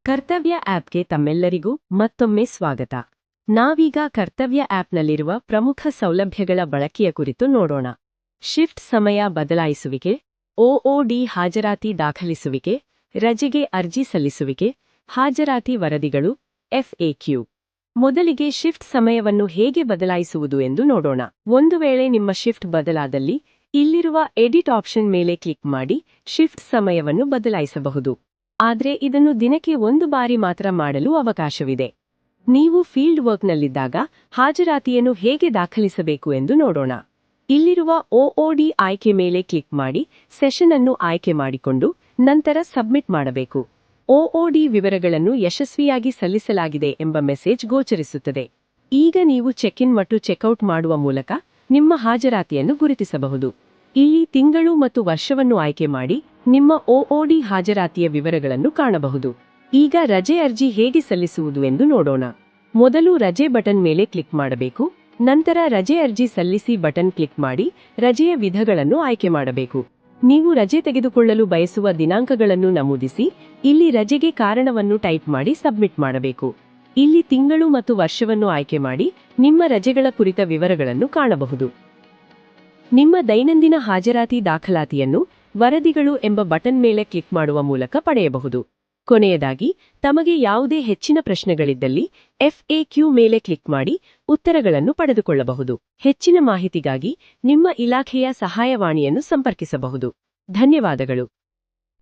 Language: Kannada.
ಕರ್ತವ್ಯ ಆಪ್ಗೆ ತಮ್ಮೆಲ್ಲರಿಗೂ ಮತ್ತೊಮ್ಮೆ ಸ್ವಾಗತ. ನಾವೀಗ ಕರ್ತವ್ಯ ಆಪ್ನಲ್ಲಿರುವ ಪ್ರಮುಖ ಸೌಲಭ್ಯಗಳ ಬಳಕೆಯ ಕುರಿತು ನೋಡೋಣ. ಶಿಫ್ಟ್ ಸಮಯ ಬದಲಾಯಿಸುವಿಕೆ, ಒಒಡಿ ಹಾಜರಾತಿ ದಾಖಲಿಸುವಿಕೆ, ರಜೆಗೆ ಅರ್ಜಿ ಸಲ್ಲಿಸುವಿಕೆ, ಹಾಜರಾತಿ ವರದಿಗಳು, ಎಫ್ಎಕ್ಯೂ. ಮೊದಲಿಗೆ ಶಿಫ್ಟ್ ಸಮಯವನ್ನು ಹೇಗೆ ಬದಲಾಯಿಸುವುದು ಎಂದು ನೋಡೋಣ. ಒಂದು ವೇಳೆ ನಿಮ್ಮ ಶಿಫ್ಟ್ ಬದಲಾದಲ್ಲಿ ಇಲ್ಲಿರುವ ಎಡಿಟ್ ಆಪ್ಷನ್ ಮೇಲೆ ಕ್ಲಿಕ್ ಮಾಡಿ ಶಿಫ್ಟ್ ಸಮಯವನ್ನು ಬದಲಾಯಿಸಬಹುದು. ಆದರೆ ಇದನ್ನು ದಿನಕ್ಕೆ ಒಂದು ಬಾರಿ ಮಾತ್ರ ಮಾಡಲು ಅವಕಾಶವಿದೆ. ನೀವು ಫೀಲ್ಡ್ ವರ್ಕ್ನಲ್ಲಿದ್ದಾಗ ಹಾಜರಾತಿಯನ್ನು ಹೇಗೆ ದಾಖಲಿಸಬೇಕು ಎಂದು ನೋಡೋಣ. ಇಲ್ಲಿರುವ ಒಒಡಿ ಆಯ್ಕೆ ಮೇಲೆ ಕ್ಲಿಕ್ ಮಾಡಿ ಸೆಷನ್ ಅನ್ನು ಆಯ್ಕೆ ಮಾಡಿಕೊಂಡು ನಂತರ ಸಬ್ಮಿಟ್ ಮಾಡಬೇಕು. ಒಒಡಿ ವಿವರಗಳನ್ನು ಯಶಸ್ವಿಯಾಗಿ ಸಲ್ಲಿಸಲಾಗಿದೆ ಎಂಬ ಮೆಸೇಜ್ ಗೋಚರಿಸುತ್ತದೆ. ಈಗ ನೀವು ಚೆಕ್ ಇನ್ ಮತ್ತು ಚೆಕ್ಔಟ್ ಮಾಡುವ ಮೂಲಕ ನಿಮ್ಮ ಹಾಜರಾತಿಯನ್ನು ಗುರುತಿಸಬಹುದು. ಇಲ್ಲಿ ತಿಂಗಳು ಮತ್ತು ವರ್ಷವನ್ನು ಆಯ್ಕೆ ಮಾಡಿ ನಿಮ್ಮ ಒಒಡಿ ಹಾಜರಾತಿಯ ವಿವರಗಳನ್ನು ಕಾಣಬಹುದು. ಈಗ ರಜೆ ಅರ್ಜಿ ಹೇಗೆ ಸಲ್ಲಿಸುವುದು ಎಂದು ನೋಡೋಣ. ಮೊದಲು ರಜೆ ಬಟನ್ ಮೇಲೆ ಕ್ಲಿಕ್ ಮಾಡಬೇಕು. ನಂತರ ರಜೆ ಅರ್ಜಿ ಸಲ್ಲಿಸಿ ಬಟನ್ ಕ್ಲಿಕ್ ಮಾಡಿ ರಜೆಯ ವಿಧಗಳನ್ನು ಆಯ್ಕೆ ಮಾಡಬೇಕು. ನೀವು ರಜೆ ತೆಗೆದುಕೊಳ್ಳಲು ಬಯಸುವ ದಿನಾಂಕಗಳನ್ನು ನಮೂದಿಸಿ ಇಲ್ಲಿ ರಜೆಗೆ ಕಾರಣವನ್ನು ಟೈಪ್ ಮಾಡಿ ಸಬ್ಮಿಟ್ ಮಾಡಬೇಕು. ಇಲ್ಲಿ ತಿಂಗಳು ಮತ್ತು ವರ್ಷವನ್ನು ಆಯ್ಕೆ ಮಾಡಿ ನಿಮ್ಮ ರಜೆಗಳ ಕುರಿತ ವಿವರಗಳನ್ನು ಕಾಣಬಹುದು. ನಿಮ್ಮ ದೈನಂದಿನ ಹಾಜರಾತಿ ದಾಖಲಾತಿಯನ್ನು ವರದಿಗಳು ಎಂಬ ಬಟನ್ ಮೇಲೆ ಕ್ಲಿಕ್ ಮಾಡುವ ಮೂಲಕ ಪಡೆಯಬಹುದು. ಕೊನೆಯದಾಗಿ ತಮಗೆ ಯಾವುದೇ ಹೆಚ್ಚಿನ ಪ್ರಶ್ನೆಗಳಿದ್ದಲ್ಲಿ ಎಫ್ಎಕ್ಯೂ ಮೇಲೆ ಕ್ಲಿಕ್ ಮಾಡಿ ಉತ್ತರಗಳನ್ನು ಪಡೆದುಕೊಳ್ಳಬಹುದು. ಹೆಚ್ಚಿನ ಮಾಹಿತಿಗಾಗಿ ನಿಮ್ಮ ಇಲಾಖೆಯ ಸಹಾಯವಾಣಿಯನ್ನು ಸಂಪರ್ಕಿಸಬಹುದು. ಧನ್ಯವಾದಗಳು.